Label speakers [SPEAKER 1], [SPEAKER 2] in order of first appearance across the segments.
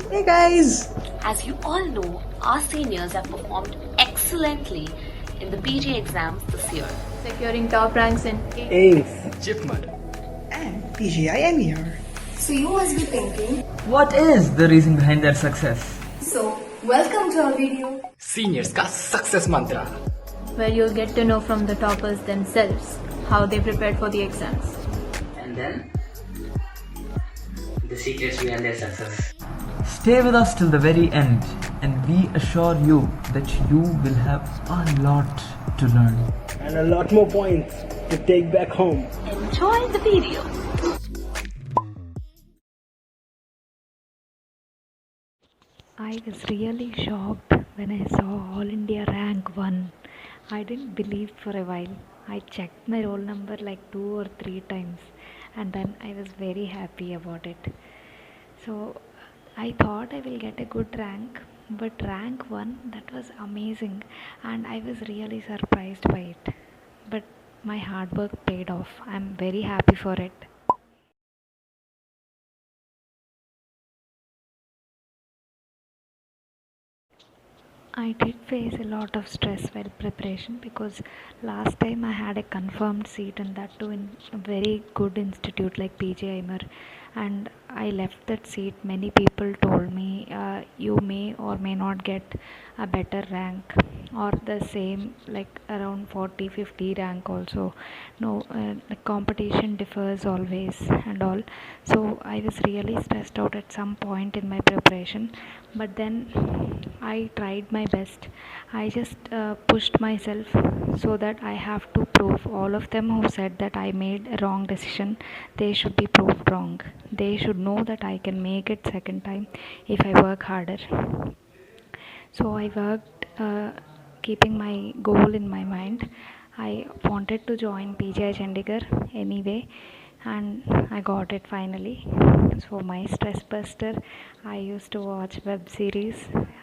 [SPEAKER 1] Hey guys!
[SPEAKER 2] As you all know, our seniors have performed excellently in the PG exams this year.
[SPEAKER 3] Securing top ranks in
[SPEAKER 1] AIMS
[SPEAKER 4] Chipmud.
[SPEAKER 1] and PGIM here.
[SPEAKER 5] So you must be thinking,
[SPEAKER 4] What is the reason behind their success?
[SPEAKER 5] so welcome to our video.
[SPEAKER 4] Seniors का success mantra.
[SPEAKER 3] where you'll get to know from the toppers themselves how they prepared for the exams.
[SPEAKER 6] And then the secrets behind their success.
[SPEAKER 4] Stay with us till the very end, and we assure you that you will have a lot to learn.
[SPEAKER 1] And a lot more points to take back home.
[SPEAKER 2] Enjoy the video.
[SPEAKER 7] I was really shocked when I saw All India Rank 1. I didn't believe for a while. I checked my roll number like 2 or 3 times and then I was very happy about it. So I thought I will get a good rank, but rank 1, that was amazing and I was really surprised by it. But my hard work paid off. I'm very happy for it. I did face a lot of stress while preparation because last time I had a confirmed seat and that too in a very good institute like PJ Aimer, and I left that seat. Many people told me you may or may not get a better rank or the same like around 40-50 rank also. No, the competition differs always and all. So I was really stressed out at some point in my preparation, but then I tried my best. I just pushed myself so that I have to prove all of them who said that I made a wrong decision. They should be proved wrong. They should know that I can make it second time if I work harder. So I worked keeping my goal in my mind. I wanted to join PGI Chandigarh anyway, and I got it finally. So my stress buster, I used to watch web series.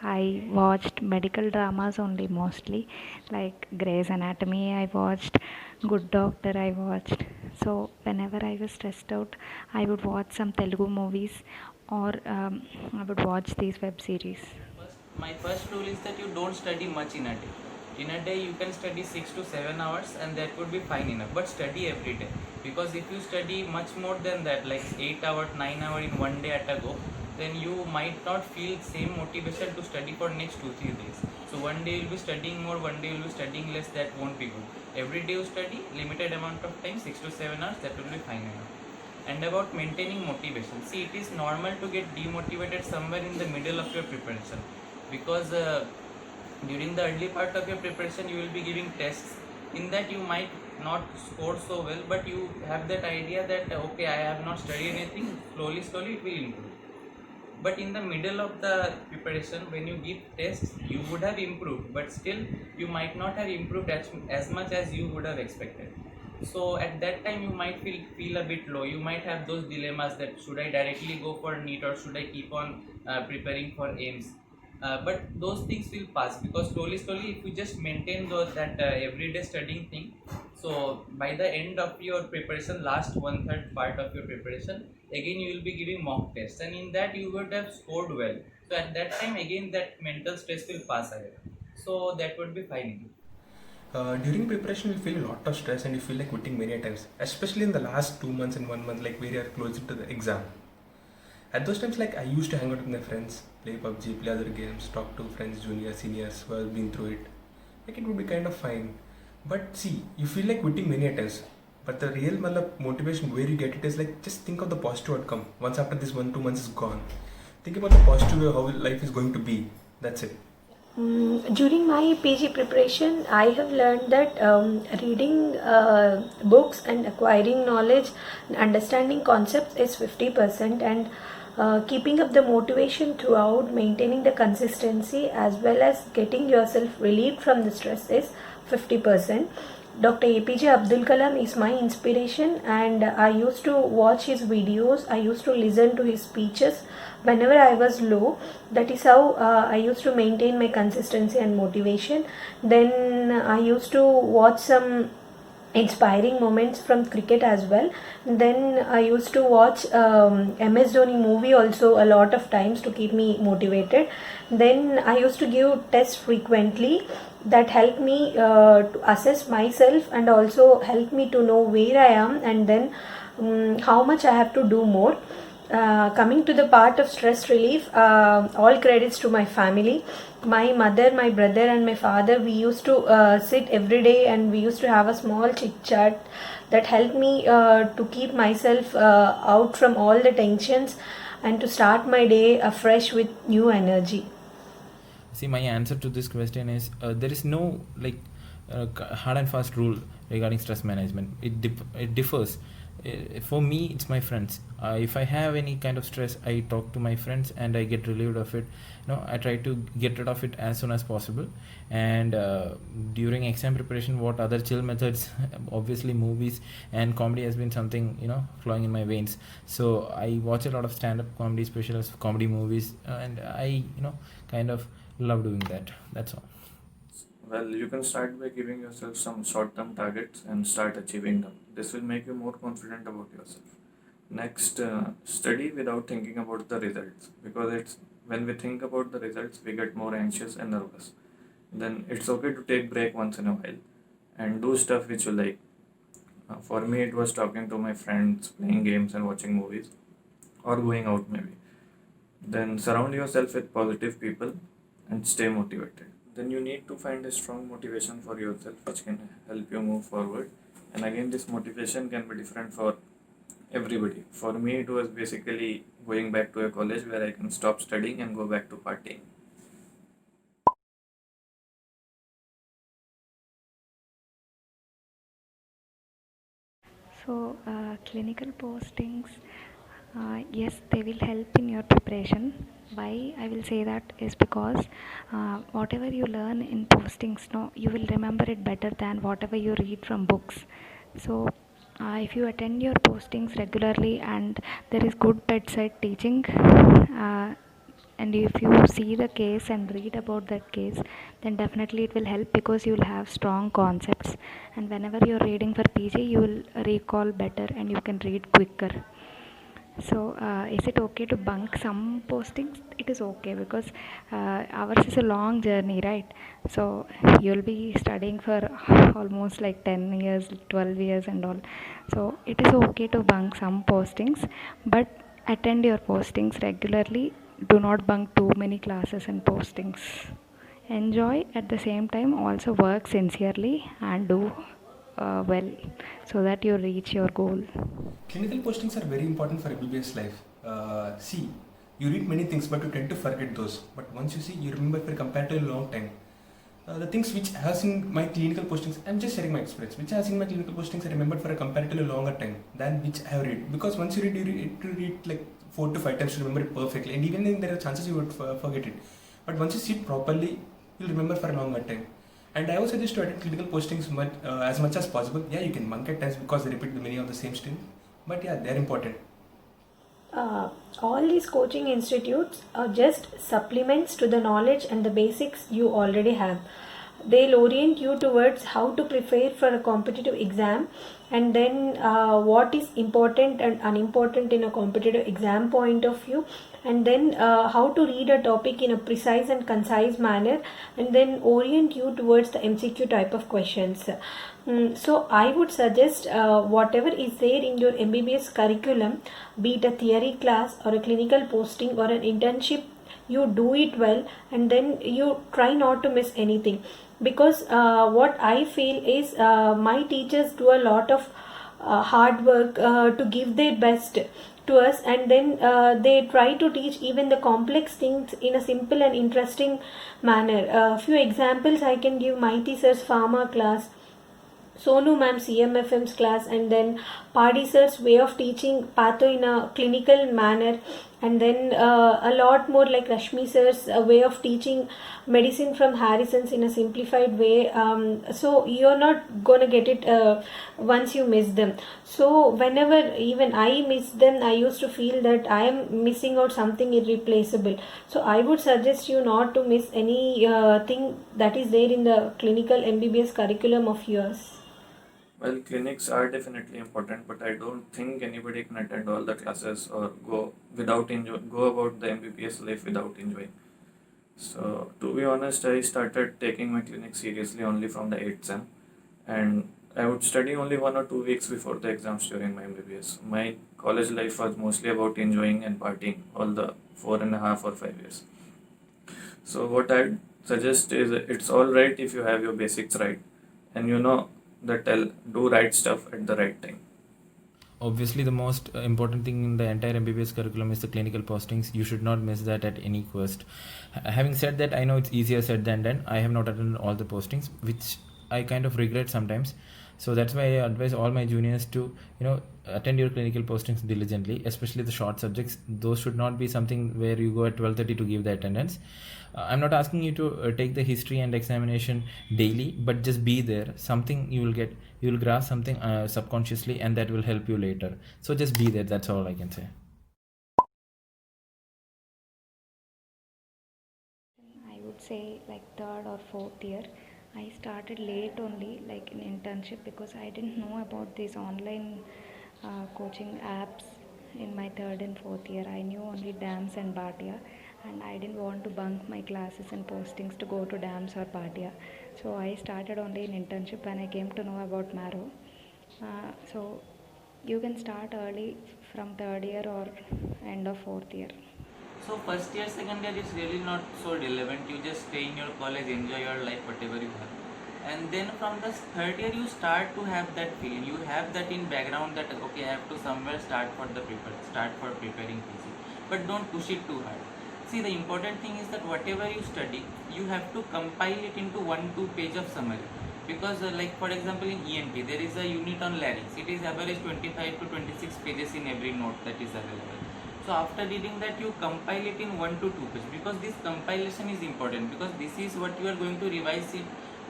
[SPEAKER 7] I watched medical dramas only mostly, like Grey's Anatomy. I watched Good Doctor. I watched. So whenever I was stressed out, I would watch some Telugu movies or I would watch these web series.
[SPEAKER 8] My first rule is that you don't study much in a day. In a day, you can study 6 to 7 hours, and that would be fine enough. But study every day, because if you study much more than that, like 8 hours, 9 hours in one day at a go, then you might not feel same motivation to study for next 2-3 days. So one day you'll be studying more, one day you'll be studying less. That won't be good. Every day you study limited amount of time, 6 to 7 hours. That will be fine enough. And about maintaining motivation, see, it is normal to get demotivated somewhere in the middle of your preparation, because during the early part of your preparation you will be giving tests. In that you might not score so well, but you have that idea that okay, I have not studied anything, slowly it will improve. But in the middle of the preparation, when you give tests, you would have improved, but still you might not have improved as much as you would have expected. So at that time you might feel a bit low. You might have those dilemmas that should I directly go for NEET or should I keep on preparing for AIMS. But those things will pass, because slowly if you just maintain that everyday studying thing, so by the end of your preparation, last 1/3 part of your preparation, again you will be giving mock tests, and in that you would have scored well. So at that time again that mental stress will pass away, so that would be fine.
[SPEAKER 9] During preparation, you feel a lot of stress and you feel like quitting many times, especially in the last 2 months and 1 month, like where you are closer to the exam. At those times, like I used to hang out with my friends, play PUBG, play other games, talk to friends, juniors, seniors who have been through it. Like it would be kind of fine. But see, you feel like quitting many times. But the real motivation where you get it is like just think of the positive outcome. Once after this 1-2 months is gone, think about the positive way how life is going to be. That's it.
[SPEAKER 10] During my PG preparation, I have learned that reading books and acquiring knowledge and understanding concepts is 50%, and keeping up the motivation throughout, maintaining the consistency as well as getting yourself relieved from the stress is 50%. Dr. APJ Abdul Kalam is my inspiration, and I used to watch his videos. I used to listen to his speeches whenever I was low. That is how I used to maintain my consistency and motivation. Then I used to watch some inspiring moments from cricket as well. Then I used to watch MS Dhoni movie also a lot of times to keep me motivated. Then I used to give tests frequently that helped me to assess myself and also help me to know where I am and then how much I have to do more. Coming to the part of stress relief, all credits to my family. My mother, my brother, and my father, we used to sit every day and we used to have a small chit chat that helped me to keep myself out from all the tensions and to start my day afresh with new energy.
[SPEAKER 8] See, my answer to this question is there is no hard and fast rule regarding stress management. It differs. For me, it's my friends. If I have any kind of stress, I talk to my friends and I get relieved of it. I try to get rid of it as soon as possible. And during exam preparation, what other chill methods? Obviously, movies and comedy has been something flowing in my veins. So I watch a lot of stand-up comedy specials, comedy movies, and I kind of love doing that. That's all.
[SPEAKER 11] Well, you can start by giving yourself some short-term targets and start achieving them. This will make you more confident about yourself. Next, study without thinking about the results, because it's when we think about the results, we get more anxious and nervous. Then it's okay to take break once in a while and do stuff which you like. For me, it was talking to my friends, playing games and watching movies, or going out maybe. Then surround yourself with positive people and stay motivated. Then you need to find a strong motivation for yourself which can help you move forward. And again, this motivation can be different for everybody. For me, it was basically going back to a college where I can stop studying and go back to partying.
[SPEAKER 7] So, clinical postings, yes, they will help in your preparation. Why I will say that is because whatever you learn in postings, you will remember it better than whatever you read from books. So, if you attend your postings regularly and there is good bedside teaching, and if you see the case and read about that case, then definitely it will help because you will have strong concepts, and whenever you're reading for PG you will recall better and you can read quicker. So is it okay to bunk some postings? It is okay because ours is a long journey, right? So you'll be studying for almost like 10 years, 12 years and all. So it is okay to bunk some postings, but attend your postings regularly. Do not bunk too many classes and postings. Enjoy at the same time, also work sincerely and do well so that you reach your goal.
[SPEAKER 9] Clinical postings are very important for MBBS life. See, you read many things but you tend to forget those. But once you see, you remember for a comparatively long time. The things which I have seen my clinical postings, I'm just sharing my experience, which I have seen my clinical postings I remembered for a comparatively longer time than which I have read. Because once you read like 4 to 5 times to remember it perfectly, and even then there are chances you would forget it. But once you see it properly, you'll remember for a longer time. And I would suggest to attend clinical postings as much as possible. Yeah, you can bunk at times because they repeat the many of the same stream. But yeah, they're important.
[SPEAKER 10] All these coaching institutes are just supplements to the knowledge and the basics you already have. They'll orient you towards how to prepare for a competitive exam, and then what is important and unimportant in a competitive exam point of view, and then how to read a topic in a precise and concise manner, and then orient you towards the MCQ type of questions. So I would suggest whatever is there in your MBBS curriculum, be it a theory class or a clinical posting or an internship, you do it well, and then you try not to miss anything. Because what I feel is my teachers do a lot of hard work to give their best to us, and then they try to teach even the complex things in a simple and interesting manner. A few examples I can give: Mighty Sir's Pharma class, Sonu ma'am CMFM's class, and then Padi sir's way of teaching patho in a clinical manner, and then a lot more like Rashmi sir's way of teaching medicine from Harrison's in a simplified way. So you're not gonna get it once you miss them. So whenever even I miss them, I used to feel that I am missing out something irreplaceable. So I would suggest you not to miss any thing that is there in the clinical MBBS curriculum of yours.
[SPEAKER 11] Well, clinics are definitely important, but I don't think anybody can attend all the classes or go about the MBBS life without enjoying. So, to be honest, I started taking my clinic seriously only from the 8th sem, and I would study only 1 or 2 weeks before the exams during my MBBS. My college life was mostly about enjoying and partying all the 4.5 or 5 years. So, what I'd suggest is it's alright if you have your basics right and you know that do right stuff at the right time.
[SPEAKER 12] Obviously, the most important thing in the entire MBBS curriculum is the clinical postings. You should not miss that at any cost. Having said that, I know it's easier said than done. I have not attended all the postings, which I kind of regret sometimes. So that's why I advise all my juniors to, attend your clinical postings diligently, especially the short subjects. Those should not be something where you go at 12:30 to give the attendance. I'm not asking you to take the history and examination daily, but just be there. Something you will grasp something subconsciously, and that will help you later. So just be there. That's all I can say.
[SPEAKER 7] I would say like third or fourth year. I started late only, like in internship, because I didn't know about these online coaching apps in my third and fourth year. I knew only DAMS and Bhatia, and I didn't want to bunk my classes and postings to go to DAMS or Bhatia. So I started only in internship when I came to know about Marrow. So you can start early from third year or end of fourth year.
[SPEAKER 8] So first year, second year is really not so relevant. You just stay in your college, enjoy your life, whatever you have. And then from the third year, you start to have that feeling. You have that in background that okay, I have to somewhere start for preparing PG. But don't push it too hard. See, the important thing is that whatever you study, you have to compile it into 1-2 page of summary. Because like for example in ENT, there is a unit on larynx. It is average 25 to 26 pages in every note that is available. So after reading that, you compile it in 1-2 pages, because this compilation is important, because this is what you are going to revise it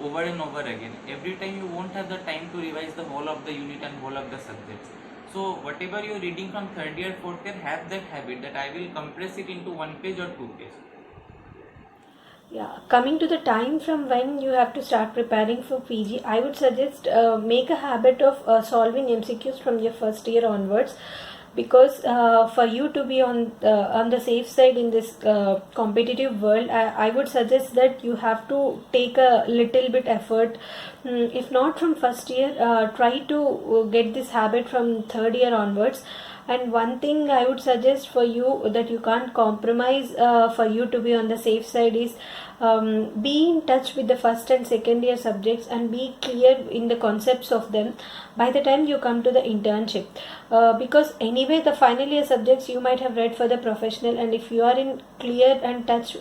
[SPEAKER 8] over and over again. Every time you won't have the time to revise the whole of the unit and whole of the subjects. So whatever you are reading from third year, fourth year, have that habit that I will compress it into 1 page or 2 pages.
[SPEAKER 10] Yeah, coming to the time from when you have to start preparing for PG, I would suggest make a habit of solving MCQs from your first year onwards, because for you to be on the safe side in this competitive world, I would suggest that you have to take a little bit effort. If not from first year, try to get this habit from third year onwards. And one thing I would suggest for you that you can't compromise for you to be on the safe side is be in touch with the first and second year subjects and be clear in the concepts of them by the time you come to the internship. Because anyway, the final year subjects you might have read for the professional, and if you are in clear and touch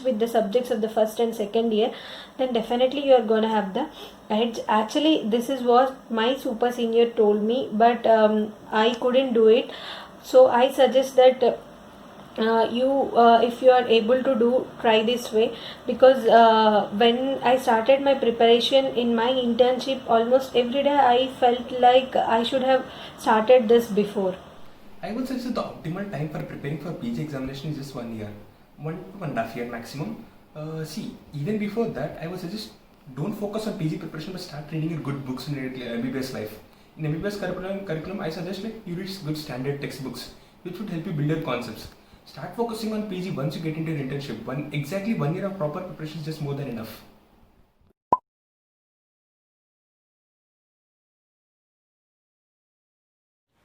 [SPEAKER 10] with the subjects of the first and second year, then definitely you are going to have the edge. Actually, this is what my super senior told me, but I couldn't do it. So I suggest that if you are able to do, try this way, because when I started my preparation in my internship, almost every day I felt like I should have started this before.
[SPEAKER 9] I would suggest the optimal time for preparing for PG examination is just 1 year, 1.5 year maximum. See, even before that, I would suggest don't focus on PG preparation, but start reading your good books in MBBS life. In MBBS curriculum, I suggest you read good standard textbooks, which would help you build your concepts. Start focusing on PG once you get into your internship. Exactly 1 year of proper preparation is just more than enough.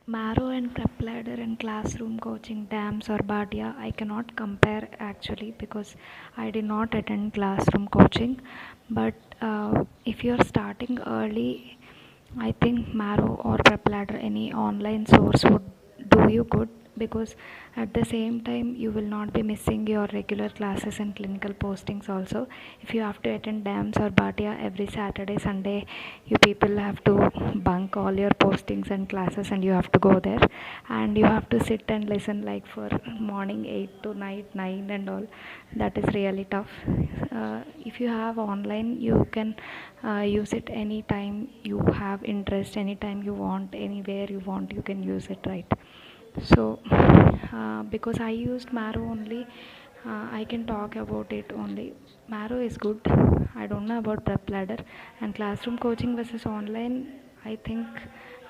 [SPEAKER 7] Marrow and Prep Ladder and classroom coaching, DAMS or Bhatia, I cannot compare actually, because I did not attend classroom coaching. But if you are starting early, I think Marrow or Prep Ladder, any online source would do you good, because at the same time you will not be missing your regular classes and clinical postings also. If you have to attend DAMS or Bhatia every Saturday, Sunday, you people have to bunk all your postings and classes and you have to go there, and you have to sit and listen like for morning 8 to night 9 and all. That is really tough. If you have online, you can use it anytime you have interest, anytime you want, anywhere you want, you can use it, right? So because I used Marrow only I can talk about it only. Marrow is good. I don't know about Prep Ladder. And classroom coaching versus online, I think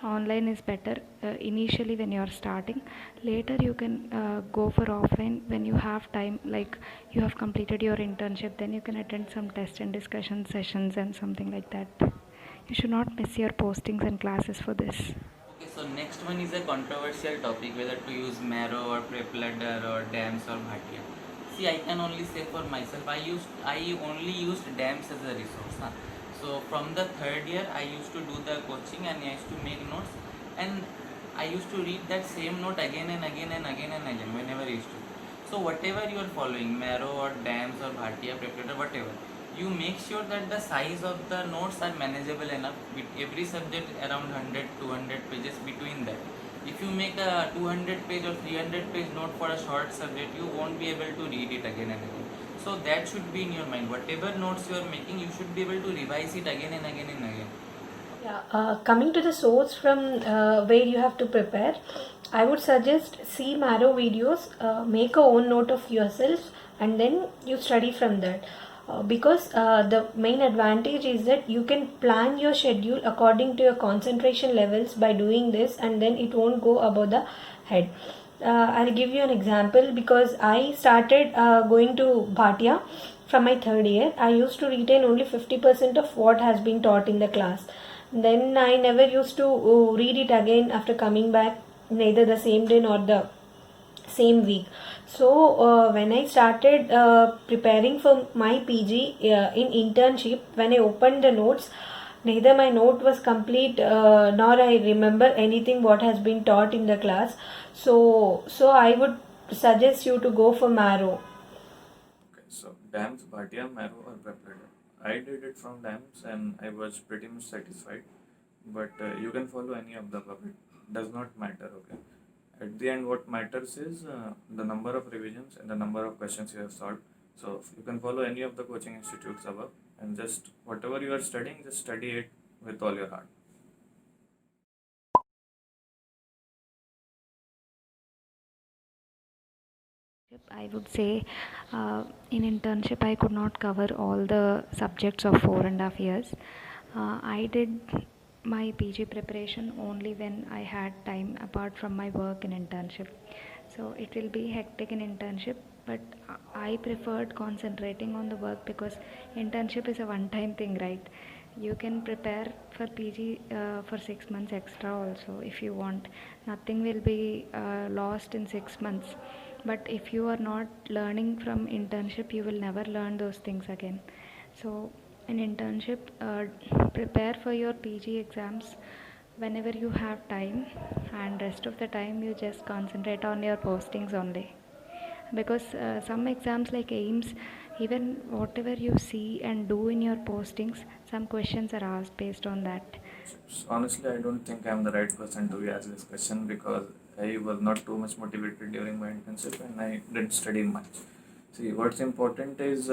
[SPEAKER 7] online is better initially when you're starting. Later you can go for offline when you have time, like you have completed your internship, then you can attend some test and discussion sessions and something like that. You should not miss your postings and classes for this.
[SPEAKER 8] Okay, so next one is a controversial topic, whether to use Marrow or Prep Ladder or DAMS or Bhatia. See, I can only say for myself, I only used DAMS as a resource. Huh? So from the third year, I used to do the coaching and I used to make notes, and I used to read that same note again and again and again and again whenever I used to. So whatever you are following, Marrow or DAMS or Bhatia, Prep Ladder, whatever, you make sure that the size of the notes are manageable enough with every subject around 100 200 pages between that. If you make a 200 page or 300 page note for a short subject, you won't be able to read it again and again. So that should be in your mind. Whatever notes you are making, you should be able to revise it again and again and again.
[SPEAKER 10] Yeah, coming to the source from where you have to prepare, I would suggest see Marrow videos, make a own note of yourself, and then you study from that. Because the main advantage is that you can plan your schedule according to your concentration levels by doing this, and then it won't go above the head. I'll give you an example. Because I started going to Bhatia from my third year, I used to retain only 50% of what has been taught in the class. Then I never used to read it again after coming back, neither the same day nor the same week. So when I started preparing for my PG in internship, when I opened the notes, neither my note was complete nor I remember anything what has been taught in the class. So I would suggest you to go for Marrow.
[SPEAKER 11] Okay, so DAMS, Bhatia, Marrow or Prep Ladder. I did it from DAMS and I was pretty much satisfied. But you can follow any of the above. It does not matter. Okay. At the end, what matters is the number of revisions and the number of questions you have solved. So you can follow any of the coaching institutes above, and just whatever you are studying, just study it with all your heart.
[SPEAKER 7] I would say in internship I could not cover all the subjects of 4.5 years. I did my PG preparation only when I had time apart from my work in internship. So it will be hectic in internship, but I preferred concentrating on the work because internship is a one-time thing, right? You can prepare for PG for 6 months extra also if you want. Nothing will be lost in 6 months. But if you are not learning from internship, you will never learn those things again. So in internship, prepare for your PG exams whenever you have time, and rest of the time you just concentrate on your postings only. Because some exams like AIMS, even whatever you see and do in your postings, some questions are asked based on that.
[SPEAKER 11] Honestly, I don't think I'm the right person to be asked this question because I was not too much motivated during my internship and I didn't study much. See, what's important is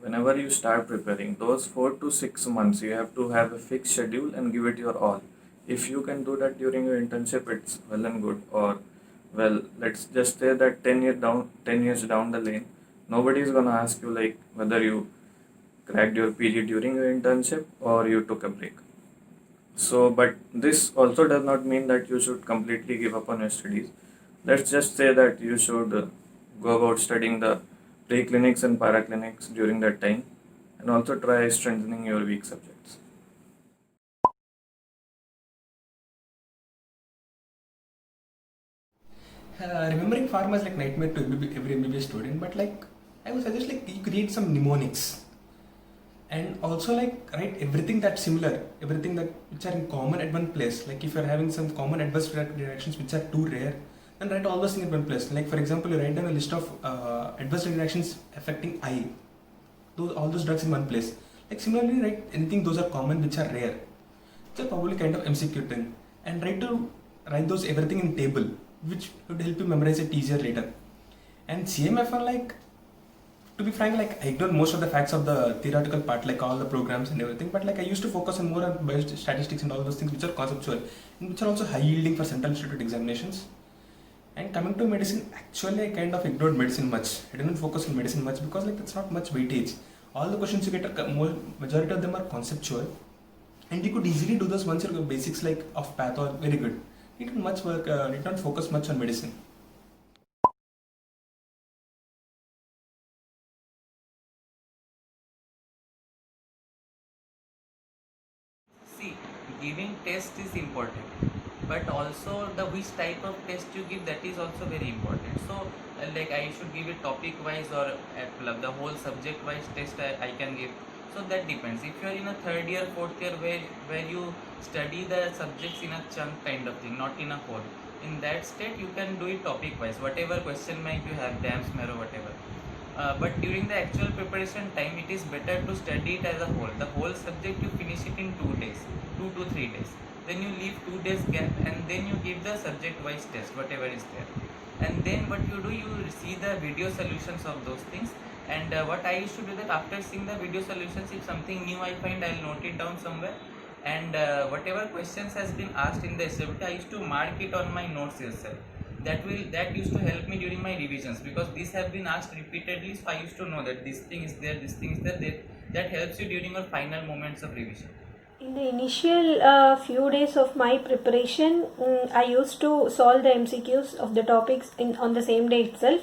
[SPEAKER 11] whenever you start preparing, those 4 to 6 months, you have to have a fixed schedule and give it your all. If you can do that during your internship, it's well and good. Or, well, let's just say that 10 years down the lane, nobody is gonna ask you like whether you cracked your PG during your internship or you took a break. So, but this also does not mean that you should completely give up on your studies. Let's just say that you should go about studying the pre-clinics and para-clinics during that time, and also try strengthening your weak subjects.
[SPEAKER 9] Remembering pharma is like nightmare to every MBBS student, but like I would suggest like you create some mnemonics, and also like write everything that's similar, everything that which are in common at one place. Like if you're having some common adverse reactions which are too rare, then write all those things in one place. Like for example, you write down a list of adverse reactions affecting eye, all those drugs in one place. Like similarly, write anything those are common which are rare. It's a probably kind of MCQ thing, and write those everything in table, which would help you memorize it easier later. And CMFR, like, to be frank, like I ignored most of the facts of the theoretical part, like all the programs and everything, but like I used to focus on more on biostatistics and all those things which are conceptual and which are also high yielding for central institute examinations. And coming to medicine, actually I kind of ignored medicine much. I didn't focus on medicine much because like it's not much weightage. All the questions you get, majority of them are conceptual, and you could easily do this once your basics like of path are very good. You did much work, did not focus much on medicine.
[SPEAKER 8] See, giving test is important, but also the which type of test you give, that is also very important. So like I should give it topic wise or the whole subject wise test I can give. So that depends. If you are in a third year, fourth year where you study the subjects in a chunk kind of thing, not in a whole, in that state you can do it topic wise, whatever question bank you have, DAMS, marrow, whatever. But during the actual preparation time, it is better to study it as a whole. The whole subject you finish it in 2 days, 2 to 3 days. Then you leave 2 days gap, and then you give the subject wise test, whatever is there. And then what you do, you see the video solutions of those things. And what I used to do, that after seeing the video solutions, if something new I find, I'll note it down somewhere. And whatever questions has been asked in the SWT, I used to mark it on my notes itself. That used to help me during my revisions, because these have been asked repeatedly, so I used to know that this thing is there, this thing is there. That helps you during your final moments of revision.
[SPEAKER 10] In the initial few days of my preparation, I used to solve the MCQs of the topics on the same day itself,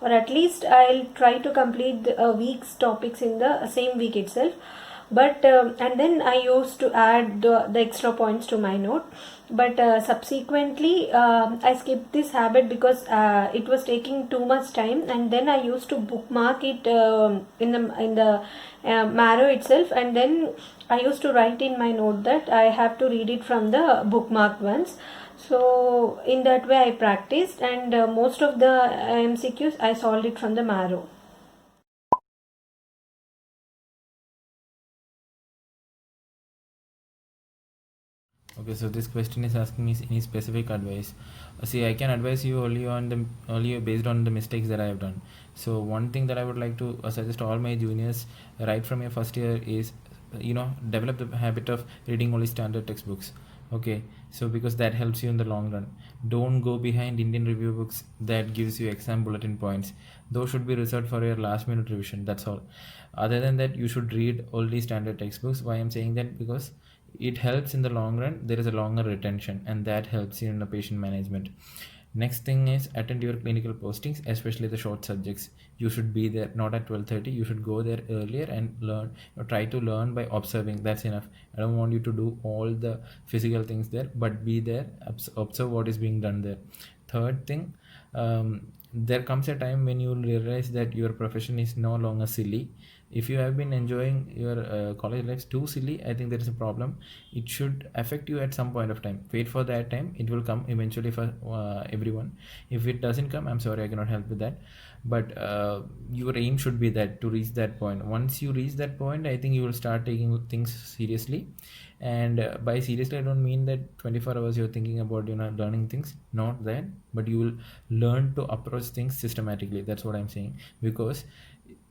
[SPEAKER 10] or at least I'll try to complete the week's topics in the same week itself. But and then I used to add the extra points to my note. But subsequently I skipped this habit because it was taking too much time, and then I used to bookmark it in the marrow itself, and then I used to write in my note that I have to read it from the bookmarked ones. So in that way I practiced, and most of the MCQs I solved it from the marrow.
[SPEAKER 12] Okay, so this question is asking me any specific advice. See, I can advise you only based on the mistakes that I have done. So one thing that I would like to suggest all my juniors right from your first year is, develop the habit of reading only standard textbooks. Okay, so because that helps you in the long run. Don't go behind Indian review books that gives you exam bulletin points. Those should be reserved for your last minute revision. That's all. Other than that, you should read only standard textbooks. Why I'm saying that? Because it helps in the long run. There is a longer retention, and that helps you in the patient management. Next thing is attend your clinical postings, especially the short subjects. You should be there not at 12:30. You should go there earlier and learn, or try to learn by observing. That's enough. I don't want you to do all the physical things there, but be there, observe what is being done there. Third thing, there comes a time when you will realize that your profession is no longer silly. If you have been enjoying your college life too silly, I think there is a problem. It should affect you at some point of time. Wait for that time. It will come eventually for everyone. If it doesn't come, I'm sorry, I cannot help with that. But your aim should be that to reach that point. Once you reach that point, I think you will start taking things seriously. And by seriously, I don't mean that 24 hours you're thinking about learning things. Not that, but you will learn to approach things systematically. That's what I'm saying. Because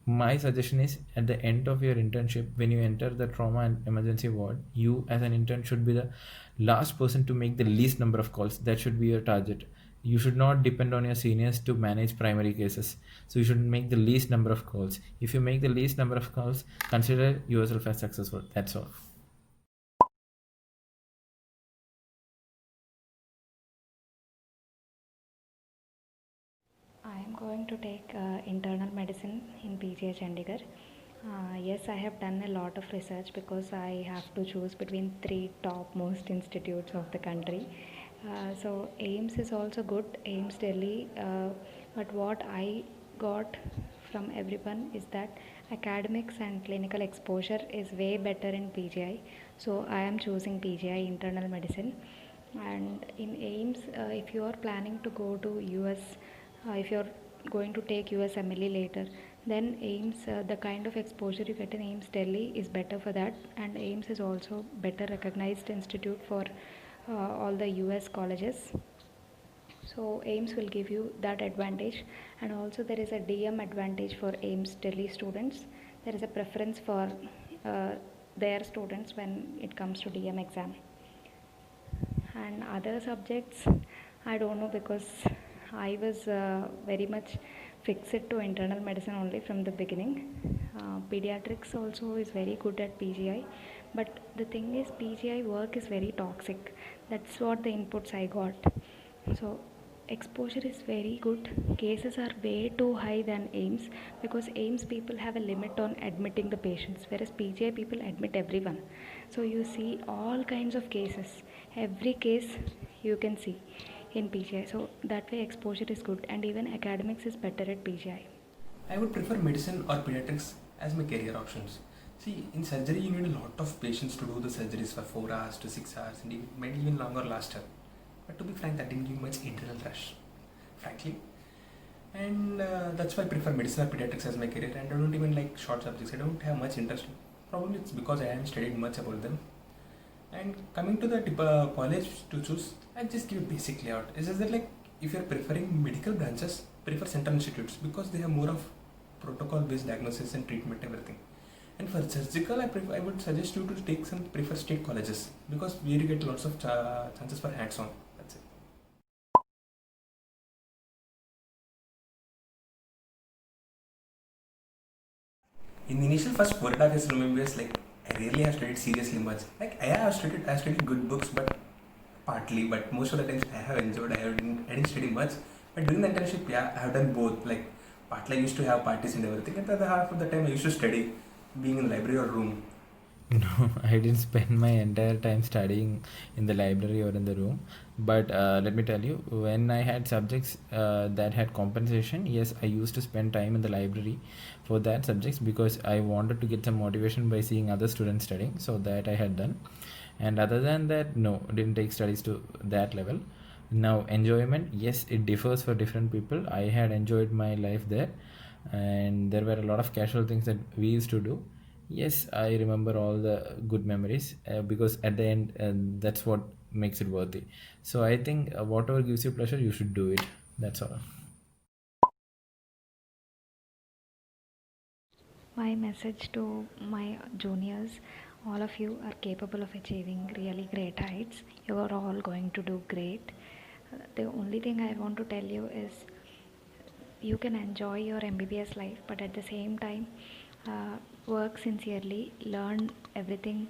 [SPEAKER 12] my suggestion is, at the end of your internship, when you enter the trauma and emergency ward, you as an intern should be the last person to make the least number of calls. That should be your target. You should not depend on your seniors to manage primary cases. So you should make the least number of calls. If you make the least number of calls, consider yourself as successful. That's all.
[SPEAKER 7] I am going to take internal medicine in PGI Chandigarh. Yes, I have done a lot of research because I have to choose between 3 top most institutes of the country. So AIIMS is also good, AIIMS Delhi, but what I got from everyone is that academics and clinical exposure is way better in PGI. So I am choosing PGI internal medicine. And in AIIMS, if you are planning to go to US, if you're going to take US MLE later, then AIIMS, the kind of exposure you get in AIIMS Delhi is better for that, and AIIMS is also better recognized institute for all the US colleges. So AIIMS will give you that advantage, and also there is a DM advantage for AIIMS Delhi students. There is a preference for their students when it comes to DM exam. And other subjects, I don't know, because I was very much fixed to internal medicine only from the beginning. Pediatrics also is very good at PGI, but the thing is, PGI work is very toxic. That's what the inputs I got. So exposure is very good. Cases are way too high than AIMS, because AIMS people have a limit on admitting the patients, whereas PGI people admit everyone. So you see all kinds of cases. Every case you can see in PGI. So that way exposure is good, and even academics is better at PGI.
[SPEAKER 9] I would prefer medicine or pediatrics as my career options. See, in surgery you need a lot of patience to do the surgeries for 4 hours to 6 hours and it might even longer last time. But to be frank, that didn't give much internal rush, frankly. And that's why I prefer medicine or pediatrics as my career, and I don't even like short subjects. I don't have much interest. Probably it's because I haven't studied much about them. And coming to the college to choose, I just give a basic layout. It's just that, like, if you're preferring medical branches, prefer central institutes because they have more of protocol-based diagnosis and treatment, everything. And for surgical, I would suggest you to take some prefer state colleges because where you get lots of chances for hands-on. That's it. In the initial first 4.5 years of MBBS, like, I really have studied seriously much. Like, I have studied good books, but partly, but most of the times I have enjoyed. I didn't study much, but during the internship, yeah, I have done both. Like, partly I used to have parties and everything, and the other half of the time I used to study, being in the library or room.
[SPEAKER 12] No, I didn't spend my entire time studying in the library or in the room. But let me tell you, when I had subjects that had compensation, yes, I used to spend time in the library for that subjects because I wanted to get some motivation by seeing other students studying. So that I had done. And other than that, no, didn't take studies to that level. Now, enjoyment, yes, it differs for different people. I had enjoyed my life there, and there were a lot of casual things that we used to do. Yes, I remember all the good memories because at the end, that's what makes it worthy. So I think whatever gives you pleasure, you should do it. That's all.
[SPEAKER 7] My message to my juniors: all of you are capable of achieving really great heights. You are all going to do great. The only thing I want to tell you is you can enjoy your MBBS life, but at the same time, work sincerely, learn everything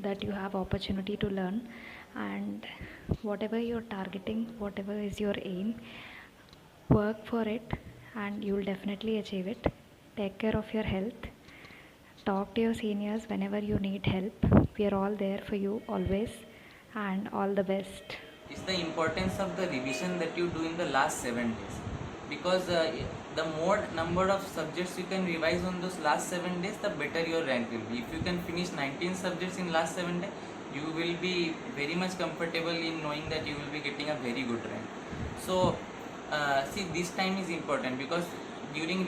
[SPEAKER 7] that you have opportunity to learn, and whatever you're targeting, whatever is your aim, work for it and you will definitely achieve it. Take care of your health. Talk to your seniors whenever you need help. We are all there for you always, and all the best.
[SPEAKER 8] It's the importance of the revision that you do in the last 7 days, because the more number of subjects you can revise on those last 7 days, the better your rank will be. If you can finish 19 subjects in last 7 days, you will be very much comfortable in knowing that you will be getting a very good rank. So see, this time is important because during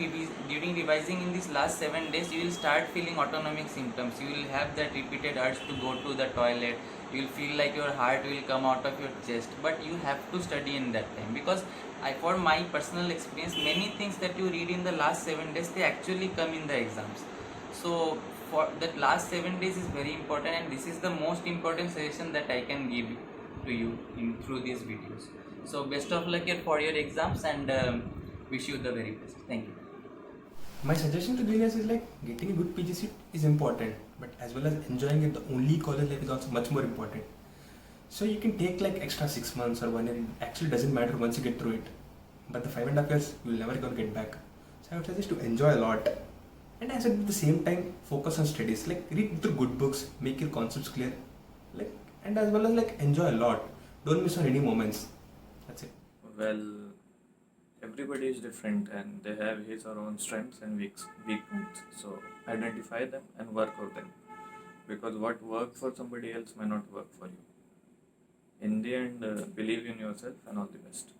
[SPEAKER 8] revising in these last 7 days, you will start feeling autonomic symptoms. You will have that repeated urge to go to the toilet. You will feel like your heart will come out of your chest, but you have to study in that time, because for my personal experience, many things that you read in the last 7 days, they actually come in the exams. So for that last 7 days is very important, and this is the most important suggestion that I can give to you through these videos. So best of luck for your exams, and wish you the very best. Thank you.
[SPEAKER 9] My suggestion to juniors is, like, getting a good PG seat is important, but as well as enjoying it, the only college life is also much more important. So you can take like extra 6 months or 1 year. It actually doesn't matter once you get through it. But the 5.5 years, you'll never gonna get back. So I would suggest to enjoy a lot. And as at the same time, focus on studies. Like, read the good books, make your concepts clear. Like, and as well as, like, enjoy a lot. Don't miss on any moments. That's it.
[SPEAKER 11] Well, everybody is different and they have his or own strengths and weak points. So identify them and work on them. Because what worked for somebody else may not work for you. In the end, believe in yourself and all the best.